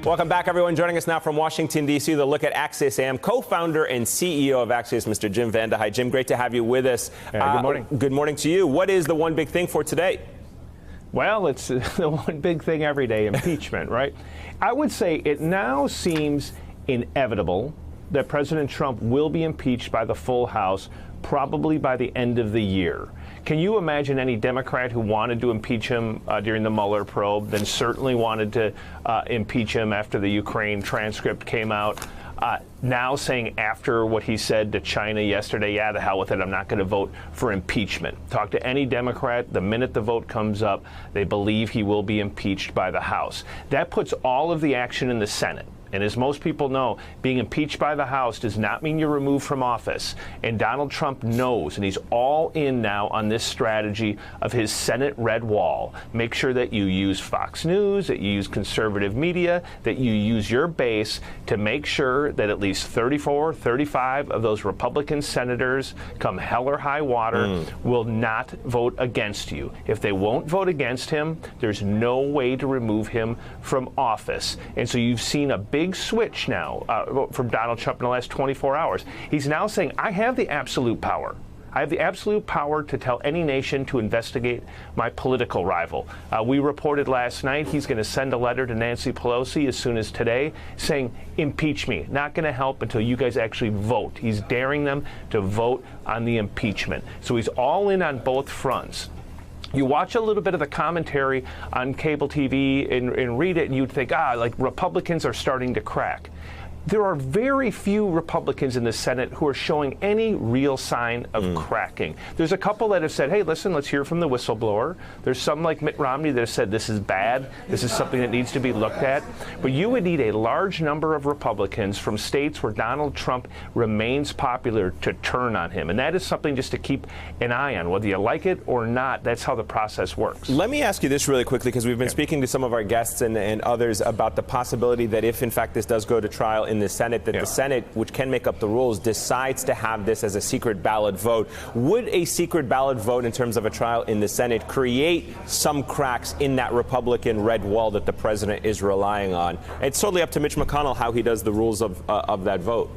Welcome back, everyone. Joining us now from Washington, D.C., the look at Axios AM, co-founder and CEO of Axios, Mr. Jim Vandehei. Jim, great to have you with us. Good morning. Good morning to you. What is the one big thing for today? Well, it's the one big thing every day, impeachment, right? I would say it now seems inevitable that President Trump will be impeached by the full House probably by the end of the year. Can you imagine any Democrat who wanted to impeach him during the Mueller probe, then certainly wanted to impeach him after the Ukraine transcript came out, now saying after what he said to China yesterday, yeah, the hell with it, I'm not going to vote for impeachment? Talk to any Democrat, the minute the vote comes up, they believe he will be impeached by the House. That puts all of the action in the Senate. And as most people know, being impeached by the House does not mean you're removed from office. And Donald Trump knows, and he's all in now on this strategy of his Senate red wall. Make sure that you use Fox News, that you use conservative media, that you use your base to make sure that at least 34, 35 of those Republican senators, come hell or high water, will not vote against you. If they won't vote against him, there's no way to remove him from office. And so you've seen a big switch now from Donald Trump in the last 24 hours. He's now saying, I have the absolute power. I have the absolute power to tell any nation to investigate my political rival. We reported last night he's going to send a letter to Nancy Pelosi as soon as today saying, impeach me. Not going to help until you guys actually vote. He's daring them to vote on the impeachment. So he's all in on both fronts. You watch a little bit of the commentary on cable TV and read it, and you'd think, like Republicans are starting to crack. There are very few Republicans in the Senate who are showing any real sign of cracking. There's a couple that have said, hey, listen, let's hear from the whistleblower. There's some like Mitt Romney that have said this is bad. This is something that needs to be looked at. But you would need a large number of Republicans from states where Donald Trump remains popular to turn on him. And that is something just to keep an eye on. Whether you like it or not, that's how the process works. Let me ask you this really quickly, because we've been speaking to some of our guests and others about the possibility that if, in fact, this does go to trial in the Senate, that the Senate, which can make up the rules, decides to have this as a secret ballot vote. Would a secret ballot vote in terms of a trial in the Senate create some cracks in that Republican red wall that the president is relying on? It's totally up to Mitch McConnell how he does the rules of that vote.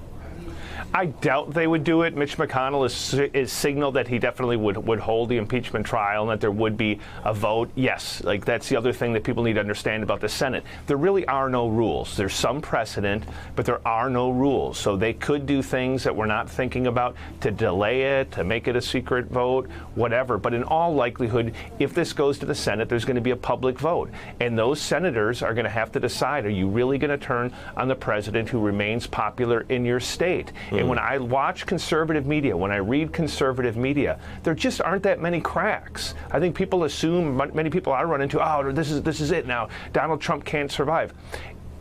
I doubt they would do it. Mitch McConnell is signaled that he definitely would hold the impeachment trial and that there would be a vote. Yes, like that's the other thing that people need to understand about the Senate. There really are no rules. There's some precedent, but there are no rules. So they could do things that we're not thinking about to delay it, to make it a secret vote, whatever. But in all likelihood, if this goes to the Senate, there's going to be a public vote. And those senators are going to have to decide, are you really going to turn on the president who remains popular in your state? And when I watch conservative media, when I read conservative media, there just aren't that many cracks. I think people assume, many people I run into, oh, this is it now. Donald Trump can't survive.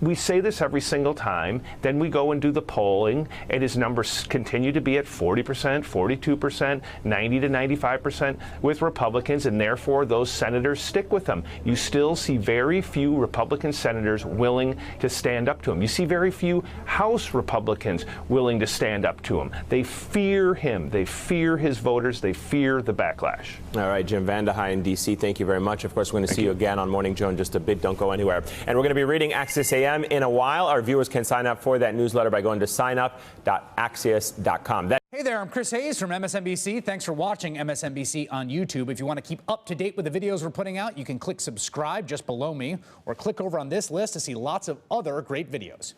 We say this every single time, then we go and do the polling, and his numbers continue to be at 40%, 42%, 90 to 95% with Republicans, and therefore those senators stick with them. You still see very few Republican senators willing to stand up to him. You see very few House Republicans willing to stand up to him. They fear him. They fear his voters. They fear the backlash. All right, Jim Vandehei in D.C., thank you very much. Of course, we're going to see you again on Morning Joe in just a bit. Don't go anywhere. And we're going to be reading Axios AM in a while. Our viewers can sign up for that newsletter by going to signup.axios.com. Hey there, I'm Chris Hayes from MSNBC. Thanks for watching MSNBC on YouTube. If you want to keep up to date with the videos we're putting out, you can click subscribe just below me or click over on this list to see lots of other great videos.